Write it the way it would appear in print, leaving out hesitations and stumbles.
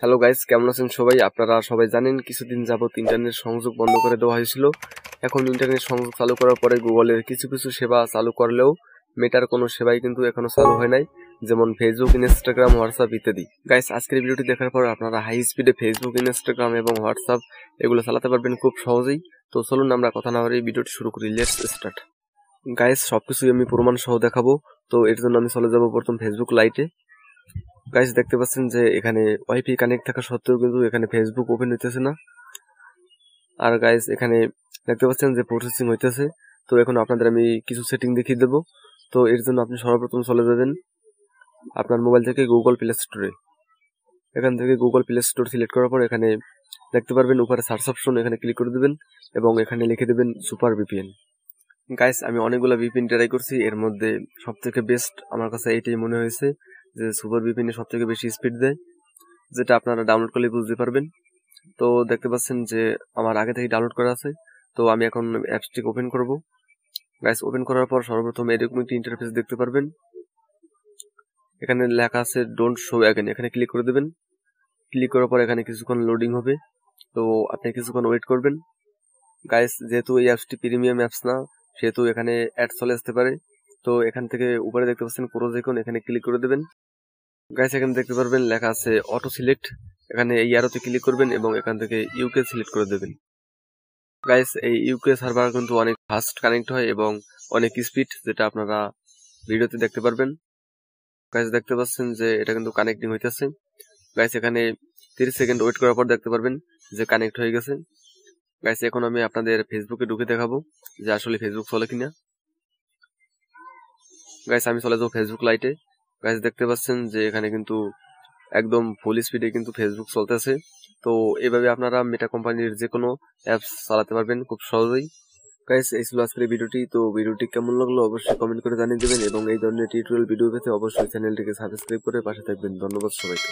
Hello guys, কেমন আছেন সবাই? আপনারা সবাই জানেন কিছুদিন যাবত ইন্টারনেট সংযোগ বন্ধ করে দেওয়া হয়েছিল। এখন ইন্টারনেট সংযোগ চালু করার পরে গুগলের কিছু কিছু সেবা চালু করলেও মেটার কোনো সেবাই কিন্তু এখনো চালু হয় নাই, যেমন ফেসবুক, ইনস্টাগ্রাম, হোয়াটসঅ্যাপ ইত্যাদি। গাইস, আজকের ভিডিওটি দেখার পর আপনারা হাই স্পিডে ফেসবুক, ইনস্টাগ্রাম এবং হোয়াটসঅ্যাপ এগুলো চালাতে পারবেন খুব সহজেই। তো চলুন আমরা কথা না বাড়িয়ে ভিডিওটি শুরু করি। Let's start. গাইস, সবকিছুই আমি প্রমাণ সহ দেখাবো। তো এর জন্য আমি চলে যাব প্রথম ফেসবুক লাইটে। গাইস, দেখতে পাচ্ছেন যে এখানে ওয়াইফাই কানেক্ট থাকা সত্ত্বেও কিন্তু এখানে ফেসবুক ওপেন হইতেছে না। আর গাইস, এখানে দেখতে পাচ্ছেন যে প্রসেসিং হইতেছে। তো এখন আপনাদের আমি কিছু সেটিং দেখিয়ে দেবো। তো এর জন্য আপনি সর্বপ্রথম চলে যাবেন আপনার মোবাইল থেকে গুগল প্লে স্টোরে। এখান থেকে গুগল প্লে স্টোর সিলেক্ট করার পর এখানে দেখতে পারবেন উপরে সার্চ অপশন, এখানে ক্লিক করে দেবেন এবং এখানে লিখে দেবেন সুপার ভিপিএন। গাইস, আমি অনেকগুলো ভিপিএন ট্রাই করছি, এর মধ্যে সব থেকে বেস্ট আমার কাছে এইটাই মনে হয়েছে যে সুপার ভিপিএন সব থেকে বেশি স্পিড দেয়, যেটা আপনারা ডাউনলোড করলে বুঝতে পারবেন। তো দেখতে পাচ্ছেন যে আমার আগে থেকে ডাউনলোড করা আছে। তো আমি এখন অ্যাপসটি ওপেন করব। গাইস, ওপেন করার পর সর্বপ্রথম এরকম একটি ইন্টারফেস দেখতে পারবেন। এখানে লেখা আছে ডোন্ট শো অ্যাগেন, এখানে ক্লিক করে দেবেন। ক্লিক করার পর এখানে কিছুক্ষণ লোডিং হবে, তো আপনি কিছুক্ষণ ওয়েট করবেন। গাইস, যেহেতু এই অ্যাপসটি প্রিমিয়াম অ্যাপস না, সেহেতু এখানে অ্যাড চলে আসতে পারে। তো এখান থেকে উপরে দেখতে পাচ্ছেন ক্রোজ আইকন, এখানে ক্লিক করে দেবেন। গাইস, এখানে দেখতে পারবেন লেখা আছে অটো সিলেক্ট, এখানে এই অ্যারোতে ক্লিক করবেন এবং এখান থেকে ইউকে সিলেক্ট করে দেবেন। গাইস, এই ইউকে সার্ভার কিন্তু অনেক ফাস্ট কানেক্ট হয় এবং অনেক স্পিড, যেটা আপনারা ভিডিওতে দেখতে পারবেন। গাইস, দেখতে পাচ্ছেন যে এটা কিন্তু কানেক্টিং হইতেছে। গাইস, এখানে 30 সেকেন্ড ওয়েট করার পর দেখতে পারবেন যে কানেক্ট হয়ে গেছে। গাইস, এখন আমি আপনাদের ফেসবুকে ঢুকে দেখাবো যে আসলে ফেসবুক চলে কিনা। গাইস, আমি চলে যাবো ফেসবুক লাইটে। গাইস, দেখতে পাচ্ছেন যে এখানে কিন্তু একদম ফুল স্পিডে কিন্তু ফেসবুক চলতেছে। তো এভাবে আপনারা মেটা কোম্পানির যে কোনো অ্যাপস চালাতে পারবেন খুব সহজেই। গাইস, এই ছিল আজকের ভিডিওটি। তো ভিডিওটি কেমন লাগলো অবশ্যই কমেন্ট করে জানিয়ে দেবেন এবং এই ধরনের টিউটোরিয়াল ভিডিও পেতে অবশ্যই চ্যানেলটিকে সাবস্ক্রাইব করে পাশে থাকবেন। ধন্যবাদ সবাইকে।